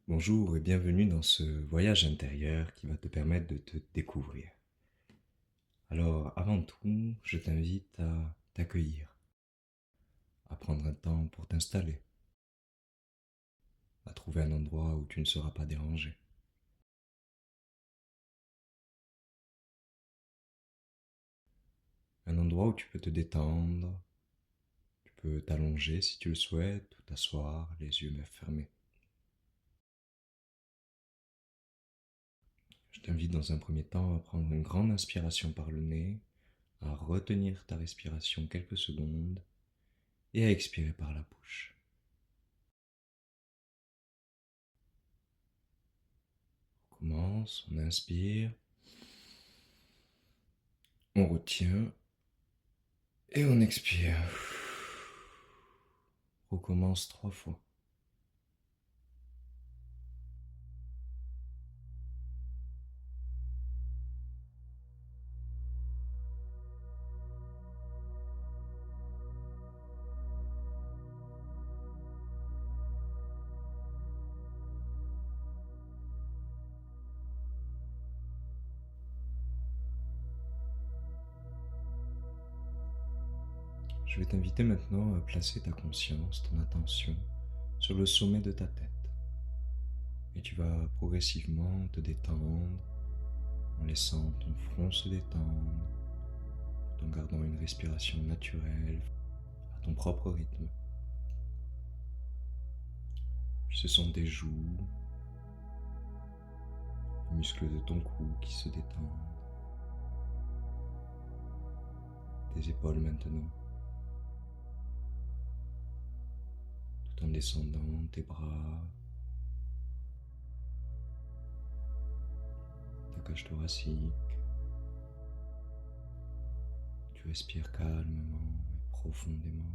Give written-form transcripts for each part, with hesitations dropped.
Bonjour et bienvenue dans ce voyage intérieur qui va te permettre de te découvrir. Alors, avant tout, je t'invite à t'accueillir, à prendre un temps pour t'installer, à trouver un endroit où tu ne seras pas dérangé. Un endroit où tu peux te détendre, tu peux t'allonger si tu le souhaites, ou t'asseoir, les yeux fermés. Je t'invite dans un premier temps à prendre une grande inspiration par le nez, à retenir ta respiration quelques secondes et à expirer par la bouche. On commence, on inspire, on retient et on expire. Recommence 3 fois. Je vais t'inviter maintenant à placer ta conscience, ton attention sur le sommet de ta tête. Et tu vas progressivement te détendre en laissant ton front se détendre, tout en gardant une respiration naturelle à ton propre rythme. Puis ce sont tes joues, les muscles de ton cou qui se détendent, tes épaules maintenant, tout en descendant tes bras, ta cage thoracique. Tu respires calmement et profondément.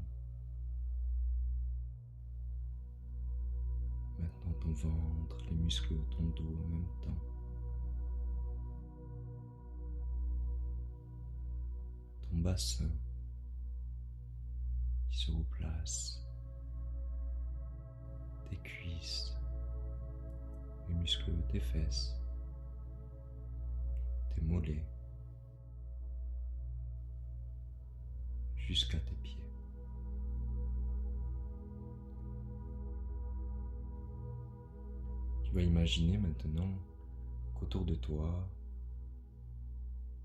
Maintenant ton ventre, les muscles de ton dos en même temps. Ton bassin qui se replace. Tes cuisses, les muscles de tes fesses, tes mollets, jusqu'à tes pieds. Tu vas imaginer maintenant qu'autour de toi,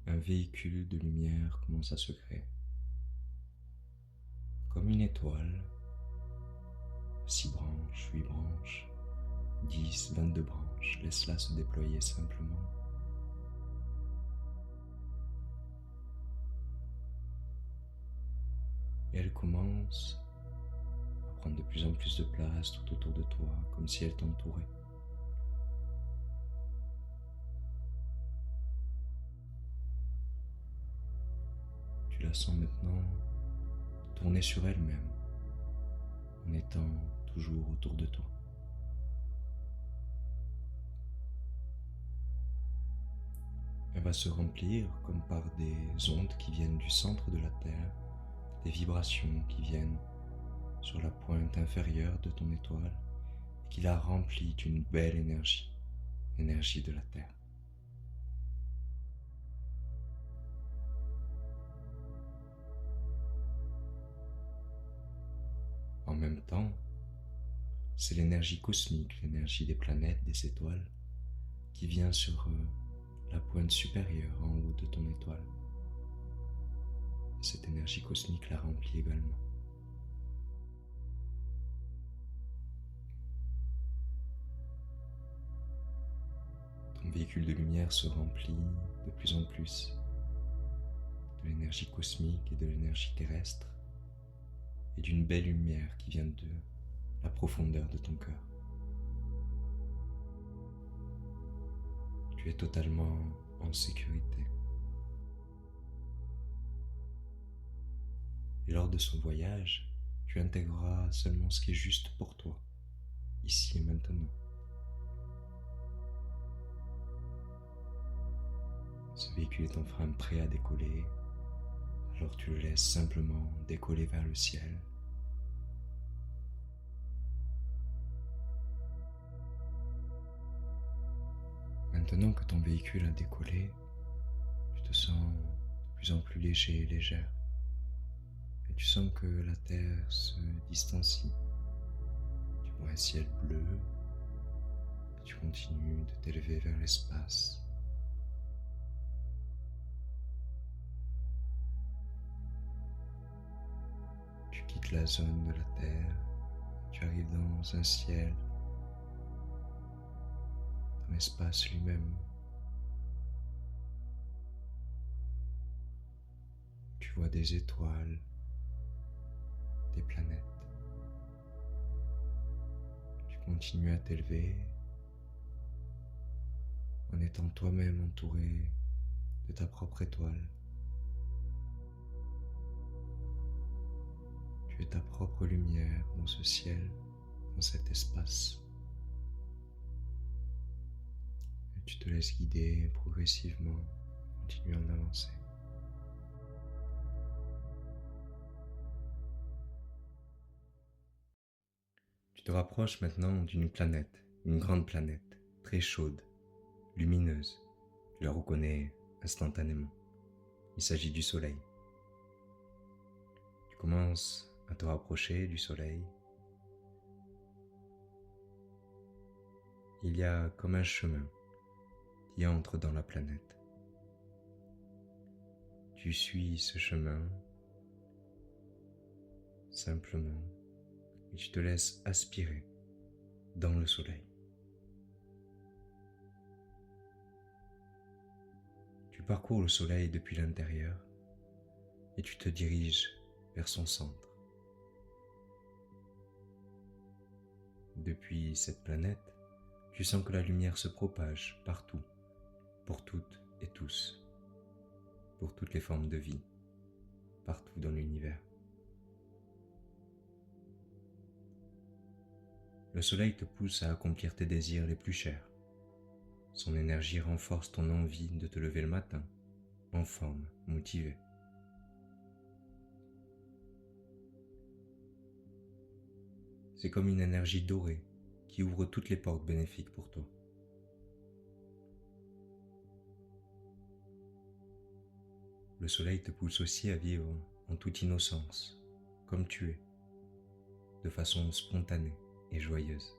un véhicule de lumière commence à se créer. Comme une étoile, 6 branches, 8 branches, 10, 22 branches, laisse-la se déployer simplement. Et elle commence à prendre de plus en plus de place tout autour de toi, comme si elle t'entourait. Tu la sens maintenant tourner sur elle-même, en étant toujours autour de toi. Elle va se remplir comme par des ondes qui viennent du centre de la Terre, des vibrations qui viennent sur la pointe inférieure de ton étoile et qui la remplit d'une belle énergie, l'énergie de la Terre. En même temps, c'est l'énergie cosmique, l'énergie des planètes, des étoiles, qui vient sur la pointe supérieure en haut de ton étoile. Et cette énergie cosmique la remplit également. Ton véhicule de lumière se remplit de plus en plus de l'énergie cosmique et de l'énergie terrestre et d'une belle lumière qui vient de la profondeur de ton cœur. Tu es totalement en sécurité. Et lors de ce voyage, tu intégreras seulement ce qui est juste pour toi, ici et maintenant. Ce véhicule est enfin prêt à décoller, alors tu le laisses simplement décoller vers le ciel. Maintenant que ton véhicule a décollé, tu te sens de plus en plus léger et légère. Et tu sens que la Terre se distancie. Tu vois un ciel bleu et tu continues de t'élever vers l'espace. Tu quittes la zone de la Terre, tu arrives dans un ciel, dans l'espace lui-même. Tu vois des étoiles, des planètes. Tu continues à t'élever en étant toi-même entouré de ta propre étoile. Tu es ta propre lumière dans ce ciel, dans cet espace. Et tu te laisses guider progressivement, continuant d'avancer. Tu te rapproches maintenant d'une planète, une grande planète, très chaude, lumineuse. Tu la reconnais instantanément. Il s'agit du Soleil. Tu commences à te rapprocher du Soleil. Il y a comme un chemin qui entre dans la planète. Tu suis ce chemin simplement et tu te laisses aspirer dans le Soleil. Tu parcours le Soleil depuis l'intérieur et tu te diriges vers son centre. Depuis cette planète, tu sens que la lumière se propage partout, pour toutes et tous, pour toutes les formes de vie, partout dans l'univers. Le Soleil te pousse à accomplir tes désirs les plus chers. Son énergie renforce ton envie de te lever le matin, en forme, motivé. C'est comme une énergie dorée qui ouvre toutes les portes bénéfiques pour toi. Le Soleil te pousse aussi à vivre en toute innocence, comme tu es, de façon spontanée et joyeuse.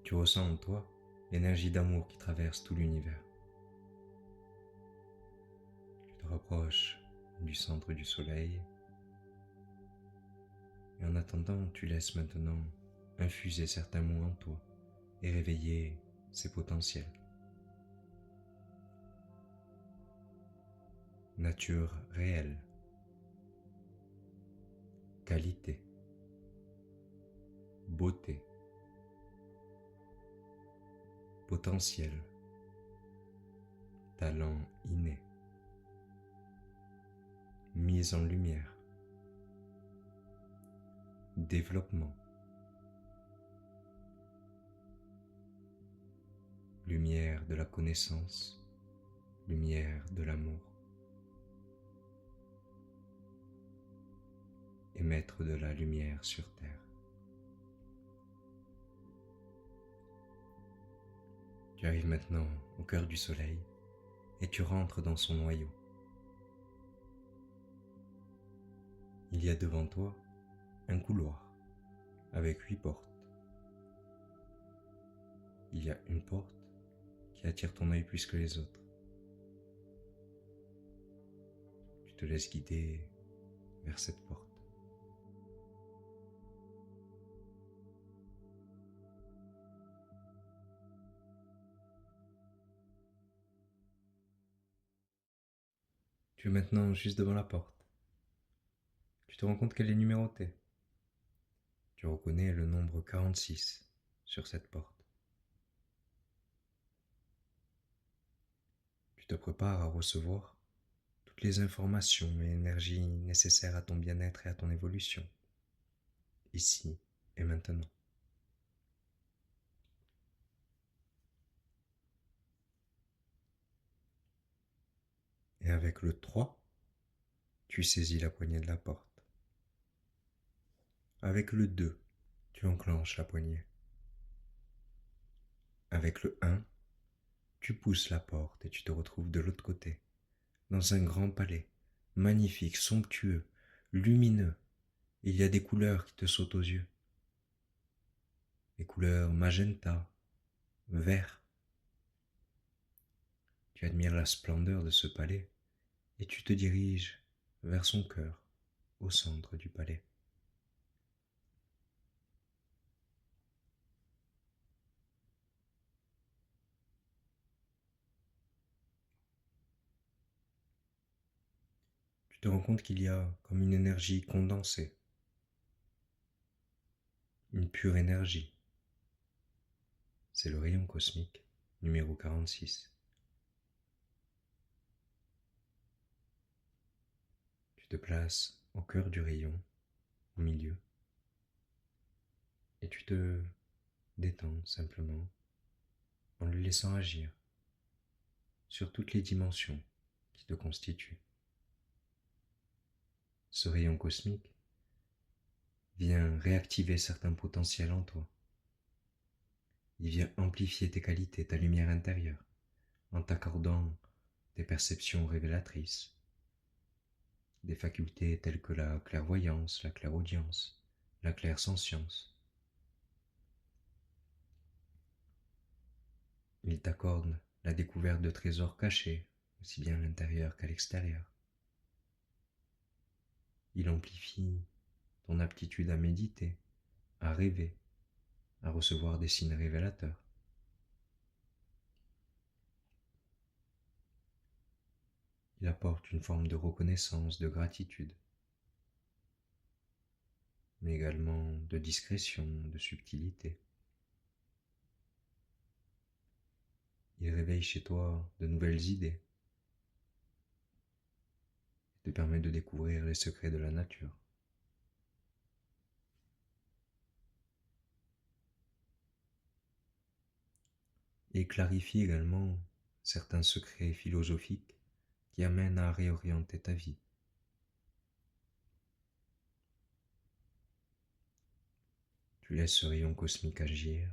Tu ressens en toi l'énergie d'amour qui traverse tout l'univers. Tu te rapproches du centre du Soleil et en attendant, tu laisses maintenant infuser certains mots en toi et réveiller ses potentiels. Nature réelle, qualité, beauté, potentiel, talent inné, mise en lumière, développement, lumière de la connaissance, lumière de l'amour, émettre de la lumière sur terre. Tu arrives maintenant au cœur du Soleil et tu rentres dans son noyau. Il y a devant toi un couloir avec 8 portes. Il y a une porte qui attire ton œil plus que les autres. Tu te laisses guider vers cette porte. Tu es maintenant juste devant la porte. Tu te rends compte qu'elle est numérotée. Tu reconnais le nombre 46 sur cette porte. Tu te prépares à recevoir toutes les informations et énergies nécessaires à ton bien-être et à ton évolution, ici et maintenant. Et avec le 3, tu saisis la poignée de la porte. Avec le 2, tu enclenches la poignée. Avec le 1, tu pousses la porte et tu te retrouves de l'autre côté, dans un grand palais, magnifique, somptueux, lumineux. Il y a des couleurs qui te sautent aux yeux. Les couleurs magenta, vert. Tu admires la splendeur de ce palais et tu te diriges vers son cœur, au centre du palais. Tu te rends compte qu'il y a comme une énergie condensée, une pure énergie. C'est le rayon cosmique numéro 46. Tu te places au cœur du rayon, au milieu, et tu te détends simplement en le laissant agir sur toutes les dimensions qui te constituent. Ce rayon cosmique vient réactiver certains potentiels en toi. Il vient amplifier tes qualités, ta lumière intérieure, en t'accordant des perceptions révélatrices, des facultés telles que la clairvoyance, la clairaudience, la clairsentience. Il t'accorde la découverte de trésors cachés, aussi bien à l'intérieur qu'à l'extérieur. Il amplifie ton aptitude à méditer, à rêver, à recevoir des signes révélateurs. Il apporte une forme de reconnaissance, de gratitude, mais également de discrétion, de subtilité. Il réveille chez toi de nouvelles idées et te permet de découvrir les secrets de la nature. Il clarifie également certains secrets philosophiques qui amènent à réorienter ta vie. Tu laisses ce rayon cosmique agir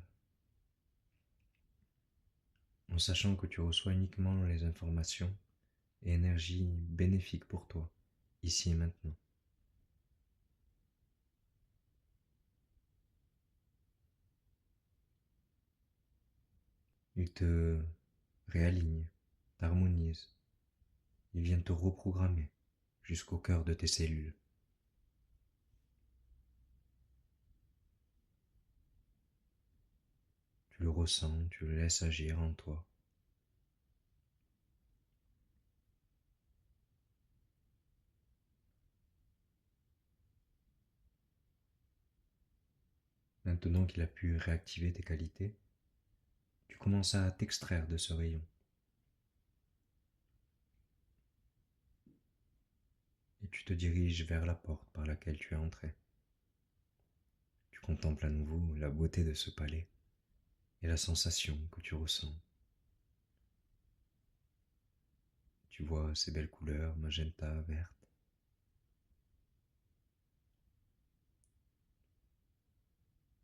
en sachant que tu reçois uniquement les informations et énergies bénéfiques pour toi, ici et maintenant. Il te réaligne, t'harmonise, il vient te reprogrammer jusqu'au cœur de tes cellules. Tu le ressens, tu le laisses agir en toi. Maintenant qu'il a pu réactiver tes qualités, tu commences à t'extraire de ce rayon. Et tu te diriges vers la porte par laquelle tu es entré. Tu contemples à nouveau la beauté de ce palais et la sensation que tu ressens. Tu vois ces belles couleurs magenta, verte.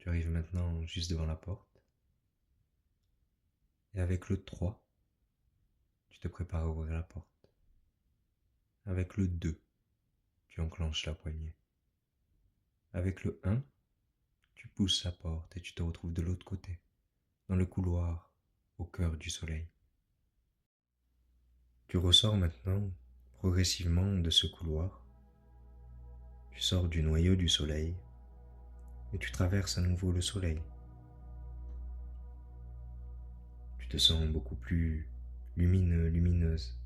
Tu arrives maintenant juste devant la porte. Et avec le 3, tu te prépares à ouvrir la porte. Avec le 2, tu enclenches la poignée. Avec le 1, tu pousses la porte et tu te retrouves de l'autre côté, dans le couloir, au cœur du soleil. Tu ressors maintenant progressivement de ce couloir. Tu sors du noyau du soleil et tu traverses à nouveau le soleil. Tu te sens beaucoup plus lumineux, lumineuse,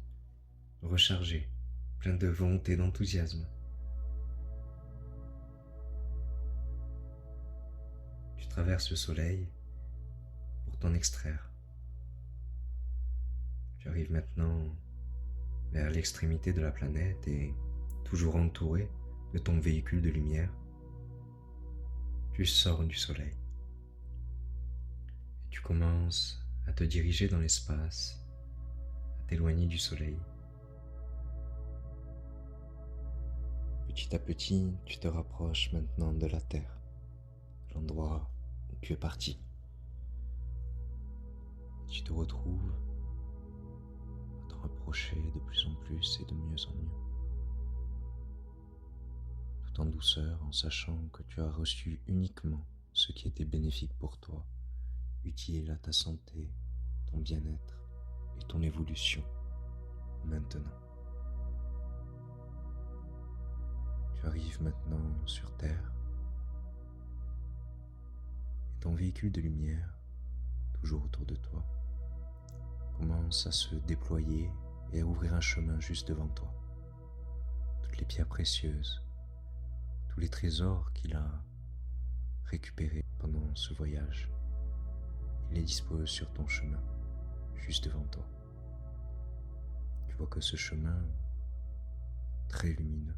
rechargé, plein de volonté, d'enthousiasme. Tu traverses le soleil pour t'en extraire. Tu arrives maintenant vers l'extrémité de la planète et, toujours entouré de ton véhicule de lumière, tu sors du soleil. Et tu commences à te diriger dans l'espace, à t'éloigner du soleil. Petit à petit, tu te rapproches maintenant de la Terre, l'endroit où tu es parti. tu te retrouves à te rapprocher de plus en plus et de mieux en mieux, tout en douceur, en sachant que tu as reçu uniquement ce qui était bénéfique pour toi, utile à ta santé, ton bien-être et ton évolution maintenant. Tu arrives maintenant sur Terre et ton véhicule de lumière, toujours autour de toi, commence à se déployer et à ouvrir un chemin juste devant toi. Toutes les pierres précieuses, tous les trésors qu'il a récupérés pendant ce voyage, il les dispose sur ton chemin, juste devant toi. Tu vois que ce chemin, très lumineux,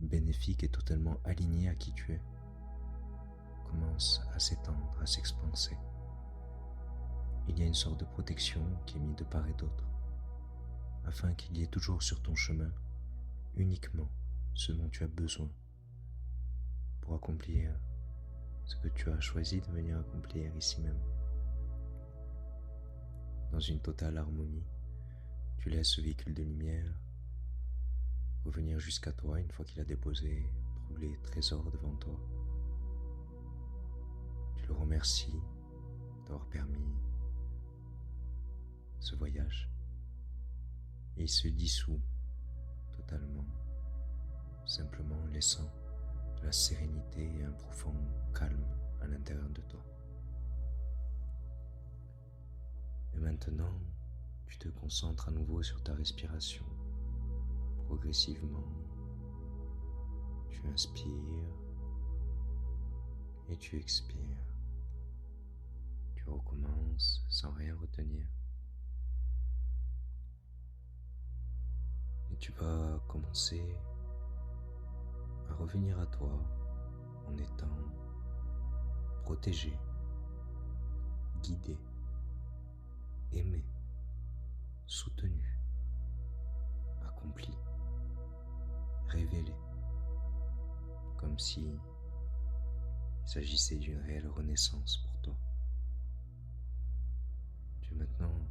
bénéfique et totalement aligné à qui tu es, commence à s'étendre, à s'expanser. Il y a une sorte de protection qui est mise de part et d'autre, afin qu'il y ait toujours sur ton chemin uniquement ce dont tu as besoin pour accomplir ce que tu as choisi de venir accomplir ici même. Dans une totale harmonie, tu laisses ce véhicule de lumière revenir jusqu'à toi une fois qu'il a déposé tous les trésors devant toi. Tu le remercies d'avoir permis ce voyage et il se dissout totalement, simplement laissant de la sérénité et un profond calme à l'intérieur de toi. Et maintenant, tu te concentres à nouveau sur ta respiration. Progressivement, tu inspires et tu expires. Tu recommences sans rien retenir. Et tu vas commencer à revenir à toi en étant protégé, guidé, aimé, soutenu, accompli, révélé, comme si il s'agissait d'une réelle renaissance pour toi. Tu es maintenant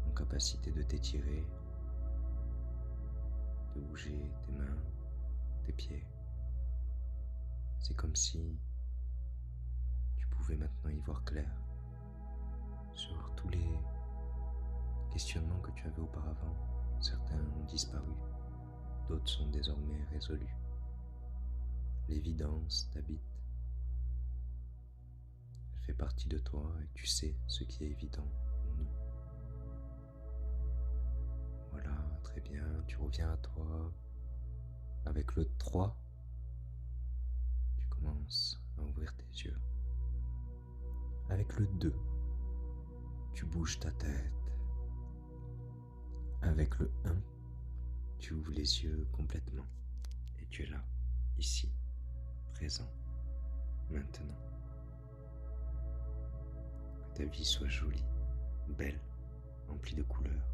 en capacité de t'étirer, de bouger tes mains, tes pieds. C'est comme si tu pouvais maintenant y voir clair sur tous les questionnements que tu avais auparavant. Certains ont disparu, d'autres sont désormais résolus. L'évidence t'habite. Elle fait partie de toi et tu sais ce qui est évident ou non. Voilà, très bien, tu reviens à toi. Avec le 3, tu commences à ouvrir tes yeux. Avec le 2, tu bouges ta tête. Avec le 1, tu ouvres les yeux complètement et tu es là, ici, présent, maintenant. Que ta vie soit jolie, belle, remplie de couleurs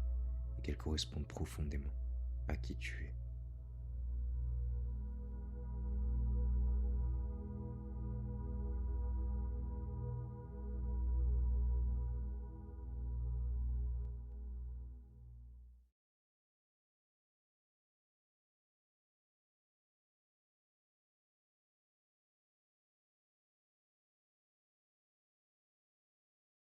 et qu'elle corresponde profondément à qui tu es.